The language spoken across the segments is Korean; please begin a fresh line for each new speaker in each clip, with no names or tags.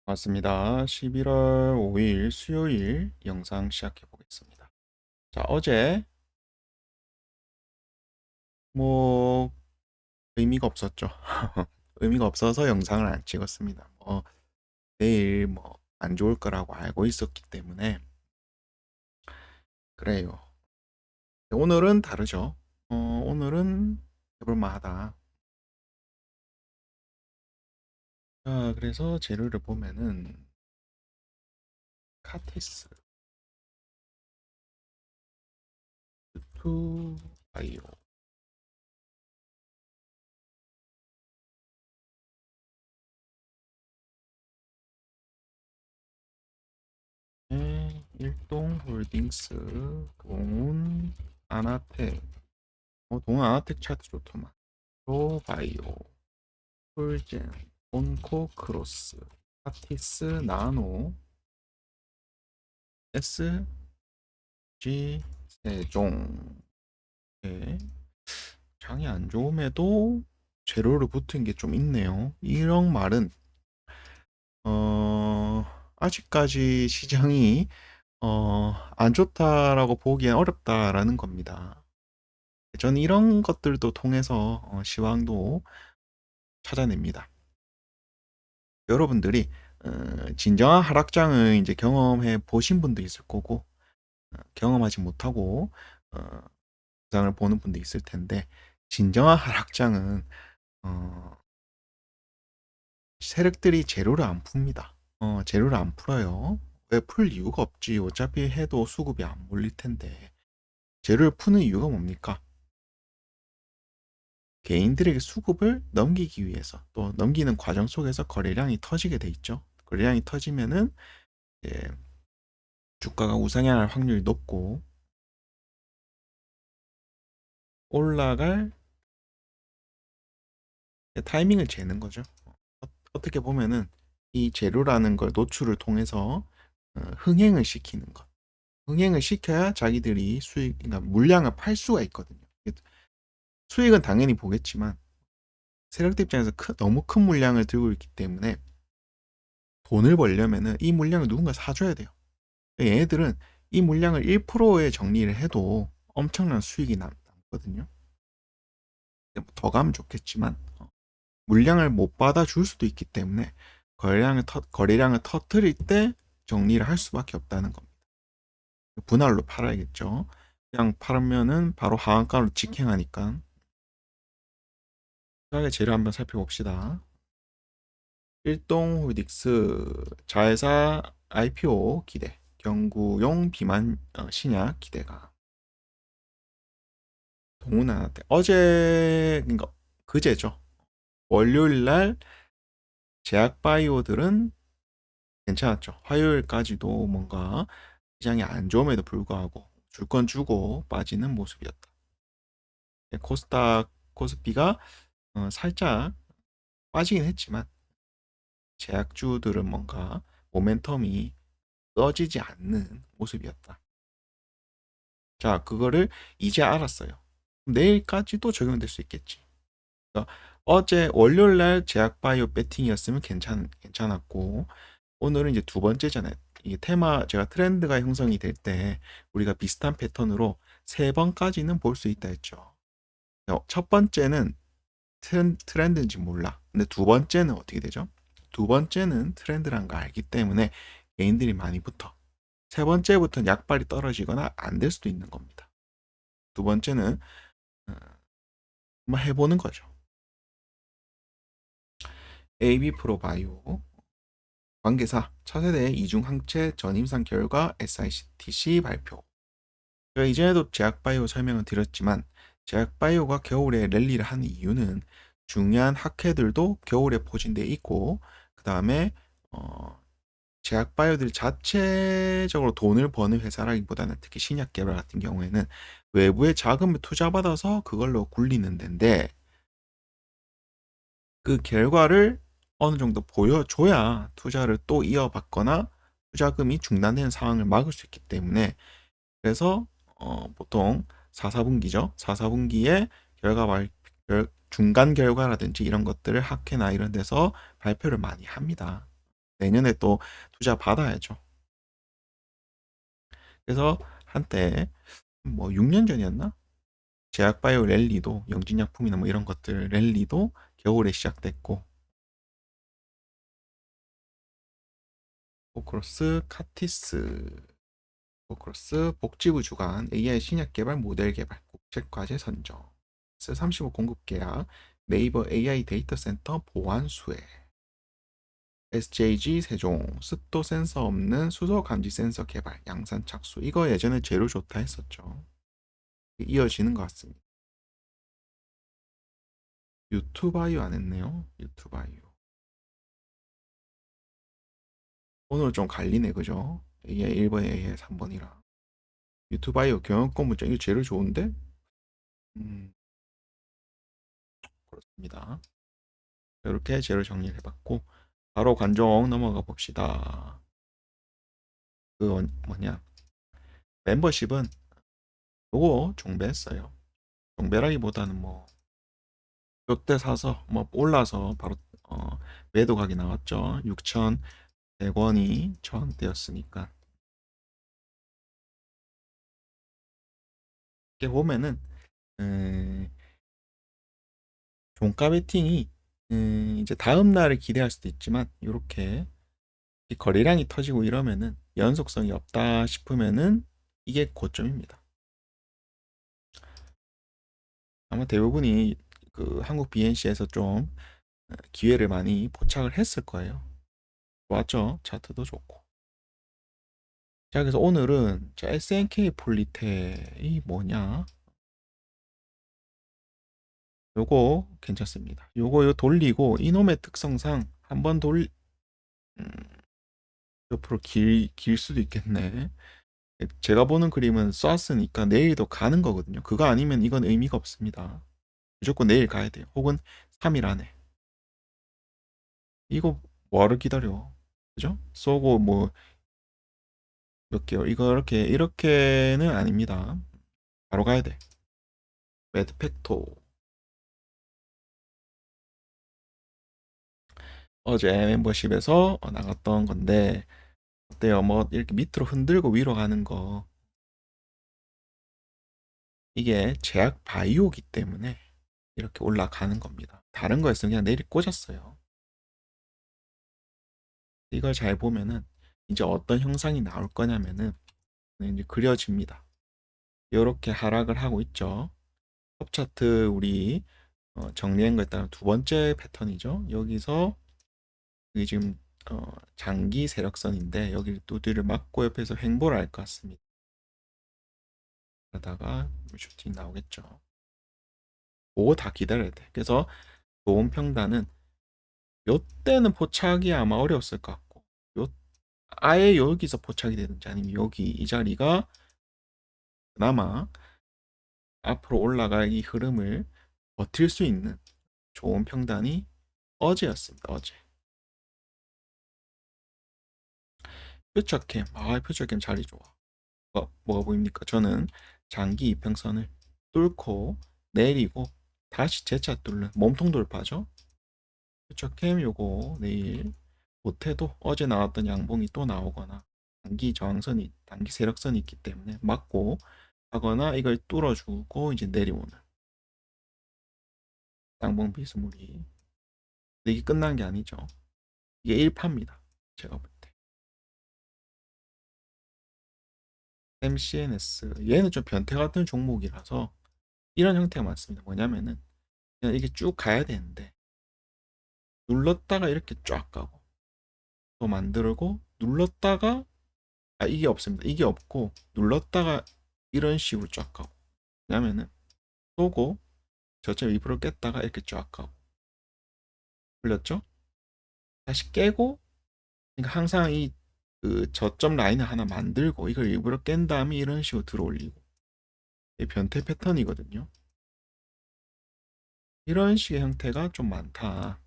맞습니다. 11월 5일 수요일 영상 시작해 보겠습니다. 자, 어제 뭐 의미가 없었죠. 의미가 없어서 영상을 안 찍었습니다. 내일 안 좋을 거라고 알고 있었기 때문에 그래요. 오늘은 다르죠. 오늘은 해볼 만하다. 자, 그래서 재료를 보면은 카테스, 투 바이오, 1동 홀딩스, 동훈, 아나텍. 동훈 아나텍 차트 좋더만. 프로바이오, 폴젠, 온코크로스, 파티스, 나노, SG, 세종. 네. 장이 안 좋음에도 재료를 붙은 게 좀 있네요. 이런 말은 아직까지 시장이 안 좋다라고 보기엔 어렵다라는 겁니다. 저는 이런 것들도 통해서 시황도 찾아냅니다. 여러분들이 진정한 하락장을 이제 경험해 보신 분도 있을 거고 경험하지 못하고 장을 보는 분도 있을 텐데 진정한 하락장은 어, 세력들이 재료를 안 풉니다. 재료를 안 풀어요. 왜 풀 이유가 없지. 어차피 해도 수급이 안 몰릴 텐데 재료를 푸는 이유가 뭡니까? 개인들에게 수급을 넘기기 위해서 또 넘기는 과정 속에서 거래량이 터지게 돼 있죠. 거래량이 터지면은 이제 주가가 우상향할 확률이 높고 올라갈 타이밍을 재는 거죠. 어떻게 보면은 이 재료라는 걸 노출을 통해서 흥행을 시키는 것. 흥행을 시켜야 자기들이 수익, 그러니까 물량을 팔 수가 있거든요. 수익은 당연히 보겠지만 세력대 입장에서 너무 큰 물량을 들고 있기 때문에 돈을 벌려면은 이 물량을 누군가 사줘야 돼요. 얘네들은 이 물량을 1%에 정리를 해도 엄청난 수익이 남거든요. 더 가면 좋겠지만 물량을 못 받아줄 수도 있기 때문에 거래량을 터뜨릴 때 정리를 할 수밖에 없다는 겁니다. 분할로 팔아야겠죠. 그냥 팔으면은 바로 하한가로 직행하니까. 편하게 재료 한번 살펴봅시다. 일동홀딩스 자회사 IPO 기대, 경구용 비만 신약 기대가. 동훈한테 어제 그러니까 그제죠. 월요일 날 제약바이오들은 괜찮았죠. 화요일까지도 뭔가 시장이 안 좋음에도 불구하고 줄 건 주고 빠지는 모습이었다. 코스닥 코스피가 살짝 빠지긴 했지만 제약주들은 뭔가 모멘텀이 떠지지 않는 모습이었다. 자, 그거를 이제 알았어요. 내일까지도 적용될 수 있겠지. 그러니까 어제 월요일 날 제약바이오 배팅이었으면 괜찮았고 오늘은 이제 두 번째잖아요. 이게 테마 제가 트렌드가 형성이 될 때 우리가 비슷한 패턴으로 세 번까지는 볼 수 있다 했죠. 첫 번째는 트렌드인지 몰라. 근데 두 번째는 어떻게 되죠? 두 번째는 트렌드란 거 알기 때문에 개인들이 많이 붙어. 세 번째부터는 약발이 떨어지거나 안 될 수도 있는 겁니다. 두 번째는 어, 한번 해보는 거죠. AB 프로바이오 관계사 차세대 이중 항체 전임상 결과 SITC 발표. 제가 이전에도 제약바이오 설명을 드렸지만 제약바이오가 겨울에 랠리를 하는 이유는 중요한 학회들도 겨울에 포진돼 있고 그 다음에 제약바이오들 자체적으로 돈을 버는 회사라기보다는 특히 신약 개발 같은 경우에는 외부의 자금을 투자받아서 그걸로 굴리는 데인데 그 결과를 어느 정도 보여줘야 투자를 또 이어받거나 투자금이 중단되는 상황을 막을 수 있기 때문에 그래서 보통 4, 4분기죠. 4, 4분기에 중간 결과라든지 이런 것들을 학회나 이런 데서 발표를 많이 합니다. 내년에 또 투자 받아야죠. 그래서 한때 뭐 6년 전이었나? 제약바이오 랠리도 영진약품이나 뭐 이런 것들 랠리도 겨울에 시작됐고 포크로스, 카티스, 포크로스, 복지부 주관, AI 신약 개발, 모델 개발, 국책 과제 선정, S35 공급 계약, 네이버 AI 데이터 센터 보안 수혜, SJG 세종, 습도 센서 없는 수소 감지 센서 개발, 양산 착수. 이거 예전에 재료 좋다 했었죠. 이어지는 것 같습니다. 유튜바이오 안 했네요. 유튜바이오. 오늘 좀 갈리네, 그죠? AI 1번, AI 3번이라. 유튜바이오 경영권 문자, 이거 재료 좋은데? 그렇습니다. 이렇게 재료 정리를 해봤고, 바로 관종 넘어가 봅시다. 그 뭐냐, 멤버십은 요거 종배했어요. 종배라기보다는 뭐 요때 사서 뭐 올라서 바로 매도각이 나왔죠. 6,100원이 저항대였으니까. 이렇게 보면은 종가 베팅이 이제 다음 날을 기대할 수도 있지만 이렇게 거래량이 터지고 이러면은 연속성이 없다 싶으면은 이게 고점입니다. 아마 대부분이 그 한국 BNC에서 좀 기회를 많이 포착을 했을 거예요. 좋았죠? 차트도 좋고. 자, 그래서 오늘은 자, SNK 폴리텍이 뭐냐? 요거 괜찮습니다. 요거 돌리고 이놈의 특성상 한번 음, 옆으로 길 수도 있겠네. 제가 보는 그림은 쐈으니까 내일도 가는 거거든요. 그거 아니면 이건 의미가 없습니다. 무조건 내일 가야 돼요. 혹은 3일 안에. 이거 뭐하러 기다려? 그죠? 쏘고 뭐 몇 개월 이거 이렇게는 아닙니다. 바로 가야 돼. 매드팩토 어제 멤버십에서 나갔던 건데 어때요? 뭐 이렇게 밑으로 흔들고 위로 가는 거 이게 제약 바이오기 때문에 이렇게 올라가는 겁니다. 다른 거였으면 그냥 내일 꽂았어요. 이걸 잘 보면은 이제 어떤 형상이 나올 거냐면은 이제 그려집니다. 이렇게 하락을 하고 있죠. 톱 차트 우리 정리한 거에 따른 두 번째 패턴이죠. 여기서 여기 지금 장기 세력선인데 여기 두드를 맞고 옆에서 횡보를 할 것 같습니다. 그러다가 슈팅 나오겠죠. 그거 다 기다려야 돼. 그래서 좋은 평단은 요때는 포착이 아마 어려웠을 것 같고 요 아예 여기서 포착이 되든지 아니면 여기 이 자리가 그나마 앞으로 올라갈 이 흐름을 버틸 수 있는 좋은 평단이 어제였습니다. 어제. 표적캠. 표적캠 자리 좋아. 뭐가 보입니까? 저는 장기 이평선을 뚫고 내리고 다시 재차 뚫는 몸통 돌파죠. 표적캠 요거 내일 못해도 어제 나왔던 양봉이 또 나오거나 단기 세력선이 있기 때문에 맞고 하거나 이걸 뚫어주고 이제 내려오는 양봉 비스무리. 근데 이게 끝난 게 아니죠. 이게 1파입니다. 제가 볼 때. MCNS 얘는 좀 변태 같은 종목이라서 이런 형태가 많습니다. 뭐냐면은 그냥 이게 쭉 가야 되는데 눌렀다가 이렇게 쫙 가고 또 만들고 눌렀다가 이게 없습니다. 이게 없고 눌렀다가 이런 식으로 쫙 가고 왜냐면은 쏘고 저점 2% 깼다가 이렇게 쫙 가고 풀렸죠? 다시 깨고 그러니까 항상 이 그 저점 라인을 하나 만들고 이걸 일부러 깬 다음에 이런 식으로 들어올리고 이게 변태 패턴이거든요. 이런 식의 형태가 좀 많다.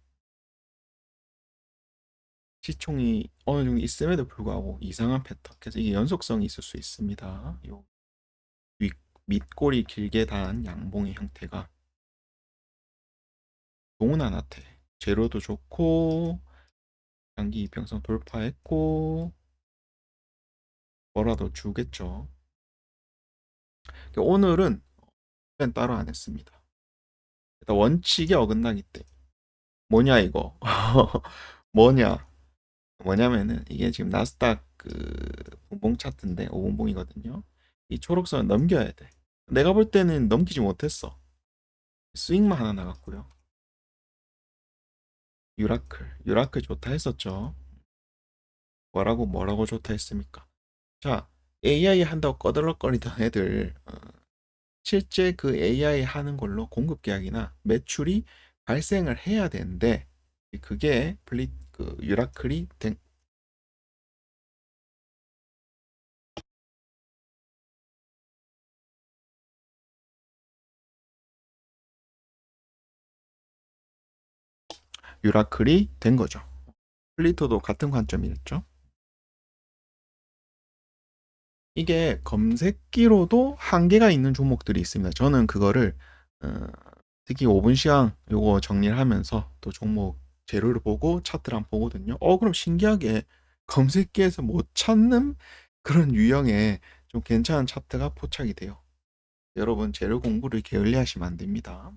시총이 어느 정도 있음에도 불구하고 이상한 패턴. 그래서 이게 연속성이 있을 수 있습니다. 요 밑골이 길게 단 양봉의 형태가 동은하나테 재료도 좋고 장기 이평선 돌파했고 뭐라도 주겠죠. 오늘은 따로 안 했습니다. 일단 원칙에 어긋나기 때문에. 뭐냐 이거? 뭐냐? 뭐냐면은 이게 지금 나스닥 그 분봉 차트인데 5분봉이거든요. 이 초록선을 넘겨야 돼. 내가 볼 때는 넘기지 못했어. 스윙만 하나 나갔고요. 유라클 좋다 했었죠. 뭐라고 좋다 했습니까? 자, AI 한다고 꺼들럭거리던 애들 실제 그 AI 하는 걸로 공급 계약이나 매출이 발생을 해야 되는데 그게 그 유라클이 된 거죠. 플리토도 같은 관점이었죠. 이게 검색기로도 한계가 있는 종목들이 있습니다. 저는 그거를 어, 특히 5분 시황 요거 정리를 하면서 또 종목 재료를 보고 차트를 한번 보거든요. 그럼 신기하게 검색기에서 못 찾는 그런 유형의 좀 괜찮은 차트가 포착이 돼요. 여러분 재료 공부를 게을리하시면 안 됩니다.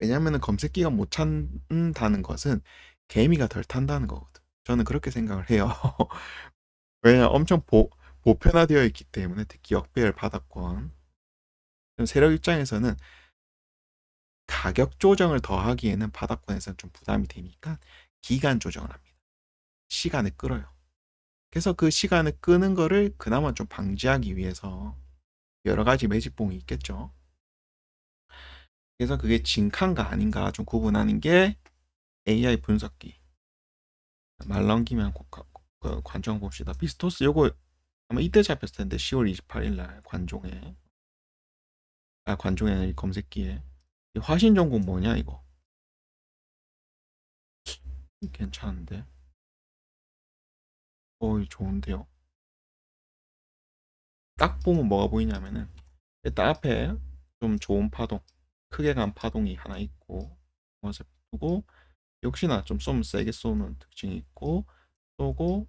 왜냐하면 검색기가 못 찾는다는 것은 개미가 덜 탄다는 거거든. 저는 그렇게 생각을 해요. 왜냐 엄청 보편화되어 있기 때문에 특히 역배열 바닥권 세력 입장에서는 가격 조정을 더 하기에는 바닥권에서는 좀 부담이 되니까 기간 조정을 합니다. 시간을 끌어요. 그래서 그 시간을 끄는 거를 그나마 좀 방지하기 위해서 여러 가지 매집봉이 있겠죠. 그래서 그게 진칸가 아닌가 좀 구분하는 게 AI 분석기. 말 넘기면 관종 봅시다. 비스토스 요거 아마 이때 잡혔을 텐데 10월 28일 날 관종의 검색기에 화신 전공 뭐냐 이거 괜찮은데 좋은데요. 딱 보면 뭐가 보이냐면은 일단 앞에 좀 좋은 파동 크게 간 파동이 하나 있고 모습 두고 역시나 좀 쏘면 세게 쏘는 특징이 있고 쏘고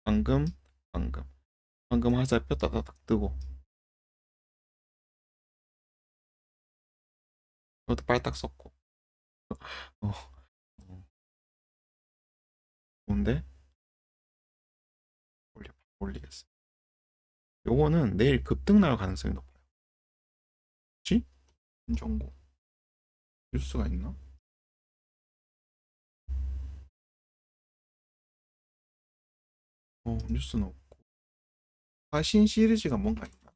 황금 황금 황금 화살표 따다닥 뜨고 그것도 빨딱 썼고 어, 어, 좋은데 올리겠어. 요거는 내일 급등 날 가능성이 높아요. 그치? 정보 뉴스가 있나? 뉴스는 없고 화신 시리즈가 뭔가 있나?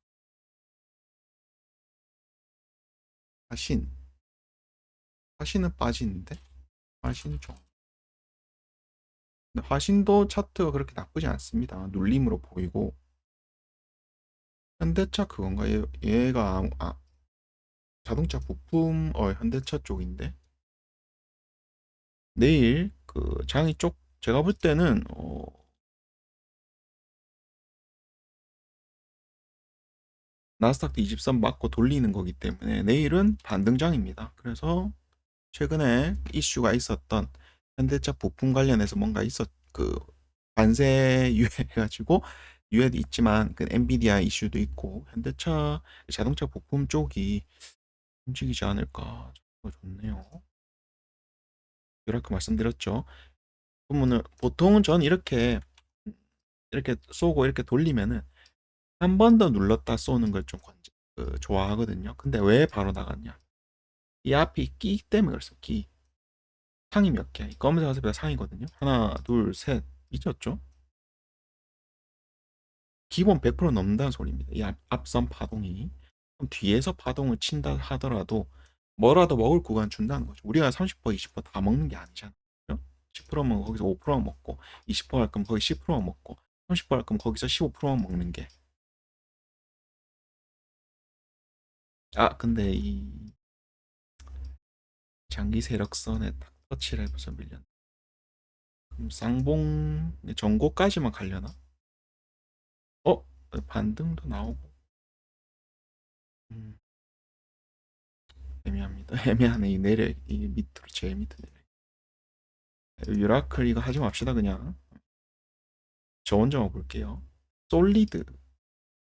화신 화신은 빠지는데 화신 좀 근데 화신도 차트가 그렇게 나쁘지 않습니다. 눌림으로 보이고 현대차 그건가? 얘가 자동차 부품 현대차 쪽인데 내일 그 장이 쪽 제가 볼 때는 나스닥 20선 맞고 돌리는 거기 때문에 내일은 반등장입니다. 그래서 최근에 이슈가 있었던 현대차 부품 관련해서 뭔가 그 관세 유예해가지고 유예도 있지만 그 엔비디아 이슈도 있고 현대차 자동차 부품 쪽이 움직이지 않을까 좋네요. 이렇게 말씀드렸죠. 그러면은 보통은 전 이렇게 쏘고 이렇게 돌리면은 한 번 더 눌렀다 쏘는 걸 좀 좋아하거든요. 근데 왜 바로 나갔냐? 이 앞이 끼 때문에 그랬어. 끼. 상이 몇 개야? 이 검은색 화살표가 상이거든요. 하나, 둘, 셋. 미쳤죠? 기본 100% 넘는다는 소리입니다. 이 앞선 파동이. 그럼 뒤에서 파동을 친다 하더라도 뭐라도 먹을 구간 준다는 거죠. 우리가 30% 20%다 먹는 게 아니잖아요. 10%면 거기서 5%만 먹고 20%할 거면 거기 10%만 먹고 30%할 거면 거기서 15%만 먹는 게. 근데 이 장기 세력선에 딱 터치를 해서 밀렸네. 그럼 쌍봉 전고까지만 가려나? 어? 반등도 나오고. 음, 애매합니다. 애매하네. 이 밑으로 제일 밑에 내려. 유라클 이거 하지 맙시다 그냥. 저 혼자만 볼게요. 솔리드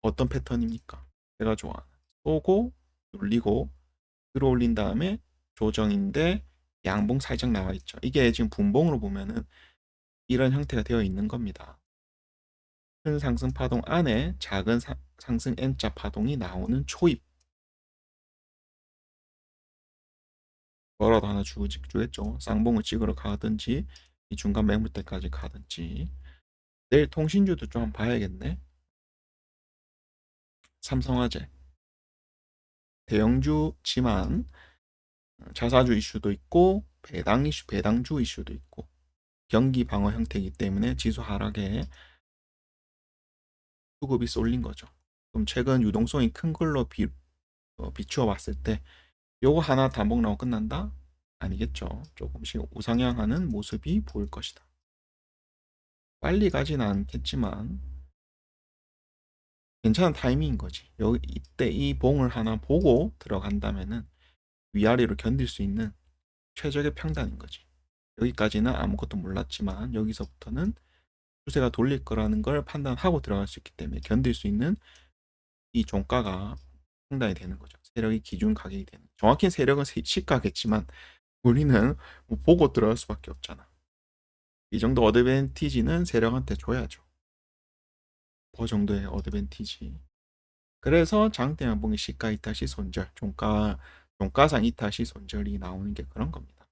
어떤 패턴입니까? 제가 좋아하는 쏘고 눌리고 들어올린 다음에 조정인데 양봉 살짝 나와 있죠. 이게 지금 분봉으로 보면은 이런 형태가 되어 있는 겁니다. 큰 상승 파동 안에 작은 상승 N자 파동이 나오는 초입. 뭐라도 하나 주겠죠. 쌍봉을 찍으러 가든지 이 중간 매물대까지 가든지. 내일 통신주도 좀 봐야겠네. 삼성화재 대형주지만 자사주 이슈도 있고 배당주 이슈도 있고 경기 방어 형태이기 때문에 지수 하락에 수급이 쏠린 거죠. 그럼 최근 유동성이 큰 걸로 비추어 봤을 때 요거 하나 단봉 나오고 끝난다? 아니겠죠. 조금씩 우상향하는 모습이 보일 것이다. 빨리 가지는 않겠지만 괜찮은 타이밍인 거지. 여기 이때 이 봉을 하나 보고 들어간다면은 위아래로 견딜 수 있는 최적의 평단인 거지. 여기까지는 아무것도 몰랐지만 여기서부터는 추세가 돌릴 거라는 걸 판단하고 들어갈 수 있기 때문에 견딜 수 있는 이 종가가 평단이 되는 거죠. 세력이 기준 가격이 되는. 정확히 세력은 시가겠지만 우리는 뭐 보고 들어갈 수밖에 없잖아. 이 정도 어드밴티지는 세력한테 줘야죠. 그 정도의 어드밴티지. 그래서 장대 양봉이 시가 이탈시 손절, 종가상 이탈시 손절이 나오는 게 그런 겁니다.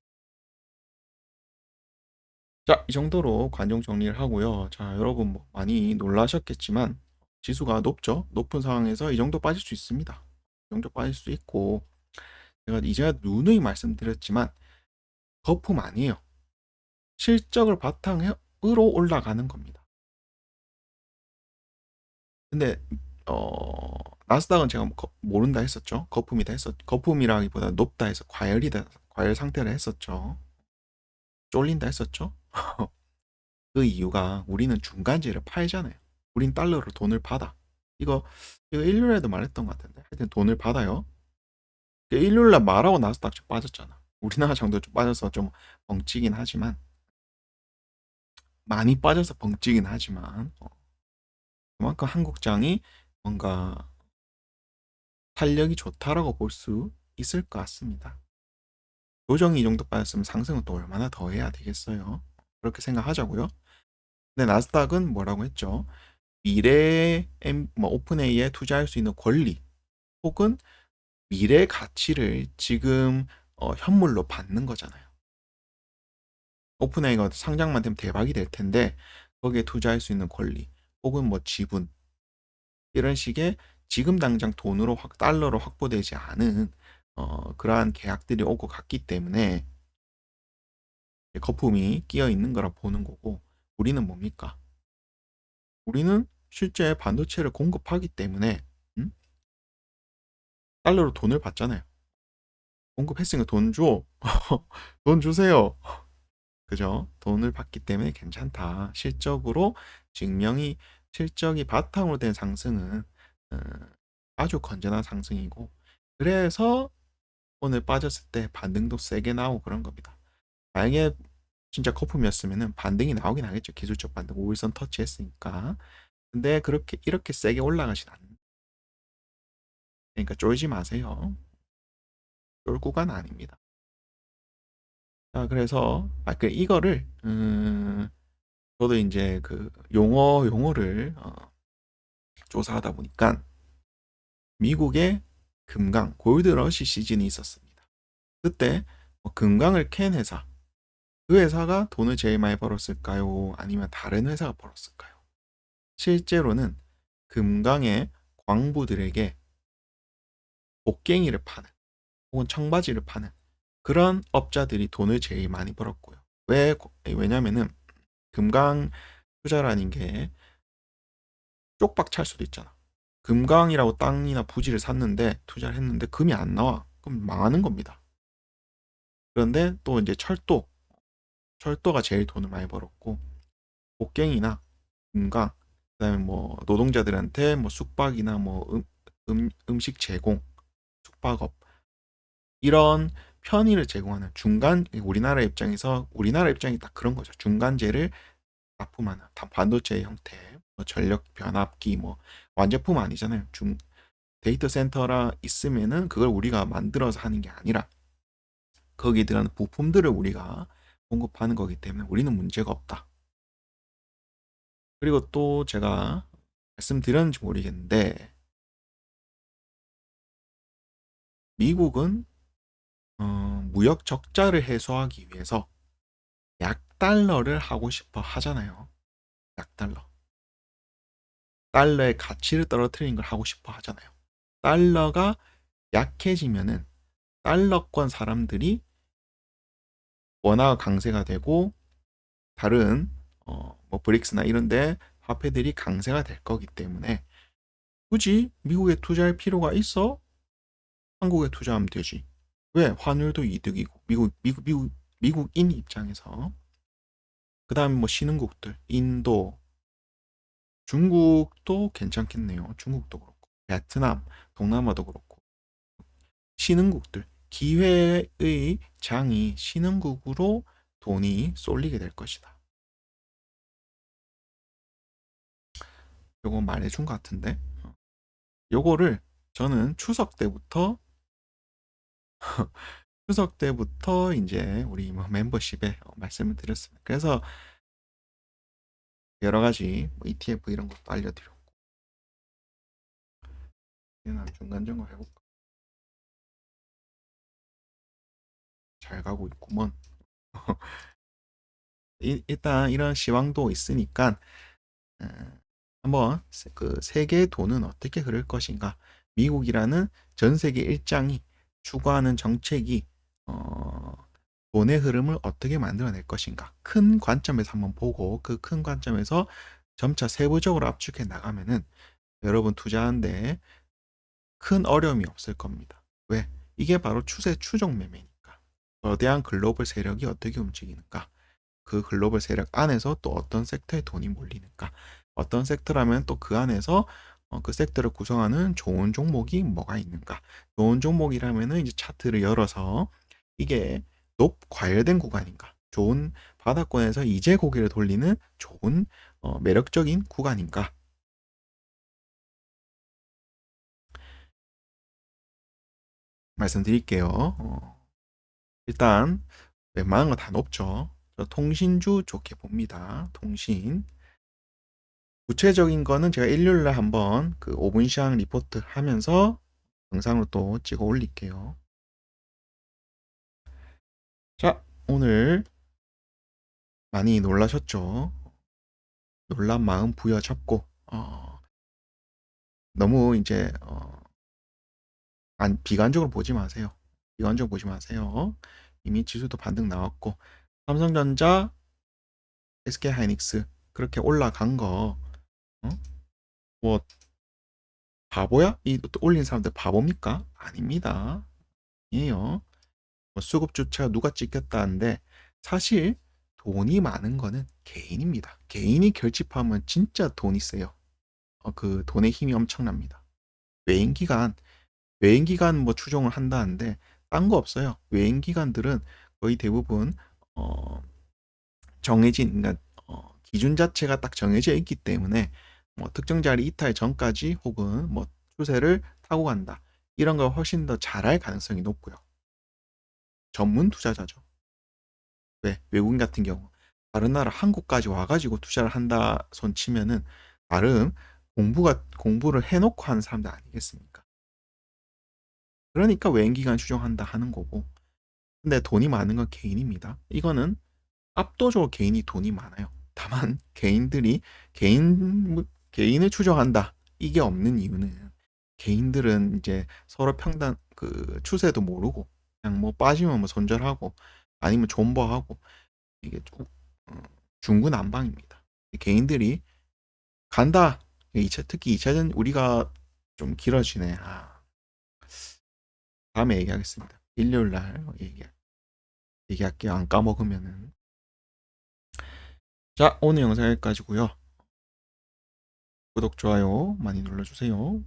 자, 이 정도로 관종 정리를 하고요. 자, 여러분 뭐 많이 놀라셨겠지만 지수가 높죠? 높은 상황에서 이 정도 빠질 수 있습니다. 이 정도 빠질 수 있고 제가 이제 누누이 말씀드렸지만 거품 아니에요. 실적을 바탕으로 올라가는 겁니다. 근데 나스닥은 제가 모른다 했었죠. 거품이다 거품이라기보다 높다 해서 과열 상태를 했었죠. 쫄린다 했었죠. 그 이유가 우리는 중간재를 팔잖아요. 우린 달러로 돈을 받아. 이거 일요일에도 말했던 것 같은데. 하여튼 돈을 받아요. 일요일날 말하고 나스닥 좀 빠졌잖아. 우리나라 장도 좀 빠져서 좀 벙찌긴 하지만 많이 빠져서 벙찌긴 하지만 그만큼 한국장이 뭔가 탄력이 좋다라고 볼 수 있을 것 같습니다. 조정이 이 정도 빠졌으면 상승은 또 얼마나 더 해야 되겠어요. 그렇게 생각하자고요. 근데 나스닥은 뭐라고 했죠? 미래 뭐 오픈AI에 투자할 수 있는 권리 혹은 미래 가치를 지금 현물로 받는 거잖아요. 오픈AI가 상장만 되면 대박이 될 텐데 거기에 투자할 수 있는 권리 혹은 뭐 지분 이런 식의 지금 당장 돈으로 달러로 확보되지 않은 그러한 계약들이 오고 갔기 때문에 거품이 끼어 있는 거라 보는 거고 우리는 뭡니까? 우리는 실제 반도체를 공급하기 때문에 달러로 돈을 받잖아요. 공급했으니까 돈 줘. 돈 주세요. 그죠? 돈을 받기 때문에 괜찮다. 실적이 바탕으로 된 상승은 어, 아주 건전한 상승이고 그래서 오늘 빠졌을 때 반등도 세게 나오고 그런 겁니다. 만약에 진짜 거품이었으면 반등이 나오긴 하겠죠. 기술적 반등 5일선 터치했으니까. 근데 이렇게 세게 올라가진 않는. 그러니까 쫄지 마세요. 쫄 구간 아닙니다. 자, 그래서 이거를 저도 이제 그 용어를 조사하다 보니까 미국의 금강 골드러시 시즌이 있었습니다. 그때 금강을 캔 회사, 그 회사가 돈을 제일 많이 벌었을까요? 아니면 다른 회사가 벌었을까요? 실제로는 금강의 광부들에게 곡괭이를 파는 혹은 청바지를 파는 그런 업자들이 돈을 제일 많이 벌었고요. 왜냐면은 금강 투자라는 게 쪽박 찰 수도 있잖아. 금강이라고 땅이나 부지를 샀는데 투자를 했는데 금이 안 나와. 그럼 망하는 겁니다. 그런데 또 이제 철도가 제일 돈을 많이 벌었고 곡괭이나 금강 그다음에 뭐 노동자들한테 뭐 숙박이나 뭐 음식 제공 숙박업 이런 편의를 제공하는 우리나라 입장이 딱 그런 거죠. 중간재를 납품하는 반도체 형태, 뭐 전력 변압기, 뭐 완제품 아니잖아요. 데이터 센터라 있으면은 그걸 우리가 만들어서 하는 게 아니라 거기에 들어가는 부품들을 우리가 공급하는 거기 때문에 우리는 문제가 없다. 그리고 또 제가 말씀드렸는지 모르겠는데 미국은 무역 적자를 해소하기 위해서 약달러를 하고 싶어 하잖아요. 약달러. 달러의 가치를 떨어뜨리는 걸 하고 싶어 하잖아요. 달러가 약해지면은 달러권 사람들이 원화가 강세가 되고 다른 뭐 브릭스나 이런데 화폐들이 강세가 될 거기 때문에 굳이 미국에 투자할 필요가 있어? 한국에 투자하면 되지. 왜? 환율도 이득이고 미국인 입장에서 그 다음에 뭐 신흥국들 인도 중국도 괜찮겠네요. 중국도 그렇고 베트남 동남아도 그렇고 신흥국들 기회의 장이 신흥국으로 돈이 쏠리게 될 것이다. 요거 말해준 것 같은데 요거를 저는 추석 때부터 이제 우리 뭐 멤버십에 말씀을 드렸습니다. 그래서 여러 가지 뭐 ETF 이런 것도 알려드렸고 얘는 중간 점검 해볼까? 잘 가고 있구먼. 일단 이런 시황도 있으니까 어, 한번 그 세계의 돈은 어떻게 흐를 것인가? 미국이라는 전 세계 일장이 추구하는 정책이 돈의 흐름을 어떻게 만들어낼 것인가? 큰 관점에서 한번 보고 그 큰 관점에서 점차 세부적으로 압축해 나가면은 여러분 투자하는데 큰 어려움이 없을 겁니다. 왜? 이게 바로 추세 추종 매매니까. 거대한 글로벌 세력이 어떻게 움직이는가? 그 글로벌 세력 안에서 또 어떤 섹터에 돈이 몰리는가? 어떤 섹터라면 또 그 안에서 그 섹터를 구성하는 좋은 종목이 뭐가 있는가? 좋은 종목이라면은 이제 차트를 열어서 이게 과열된 구간인가? 좋은 바닥권에서 이제 고개를 돌리는 좋은 매력적인 구간인가? 말씀드릴게요. 일단 웬만한 거 다 높죠. 저 통신주 좋게 봅니다. 통신. 구체적인 거는 제가 일요일날 한번 그 5분 시황 리포트 하면서 영상으로 또 찍어 올릴게요. 자, 오늘 많이 놀라셨죠? 놀란 마음 부여잡고 너무 이제 비관적으로 보지 마세요. 비관적으로 보지 마세요. 이미 지수도 반등 나왔고 삼성전자, SK하이닉스 그렇게 올라간 거 어? 뭐 바보야? 이 올린 사람들 바보입니까? 아닙니다. 아니에요. 뭐 수급주차 누가 찍혔다는데 사실 돈이 많은 거는 개인입니다. 개인이 결집하면 진짜 돈이 세요. 그 돈의 힘이 엄청납니다. 외인기관, 외인기관 뭐 추종을 한다는데 딴 거 없어요. 외인기관들은 거의 대부분 어, 그러니까 기준 자체가 딱 정해져 있기 때문에 뭐 특정 자리 이탈 전까지 혹은 뭐 추세를 타고 간다. 이런 걸 훨씬 더 잘할 가능성이 높고요. 전문 투자자죠. 왜? 외국인 같은 경우 다른 나라 한국까지 와가지고 투자를 한다 손 치면은 나름 공부를 해놓고 하는 사람들 아니겠습니까? 그러니까 외인기관 추종한다 하는 거고. 근데 돈이 많은 건 개인입니다. 이거는 압도적으로 개인이 돈이 많아요. 다만 개인을 추종한다. 이게 없는 이유는 개인들은 이제 서로 평단 그 추세도 모르고 그냥 뭐 빠지면 뭐 손절하고 아니면 존버하고 이게 어, 중구난방입니다. 개인들이 간다. 특히 2차전 우리가 좀 길어지네. 다음에 얘기하겠습니다. 일요일 날 얘기할게요. 안 까먹으면은. 자, 오늘 영상 여기까지고요. 구독, 좋아요 많이 눌러주세요.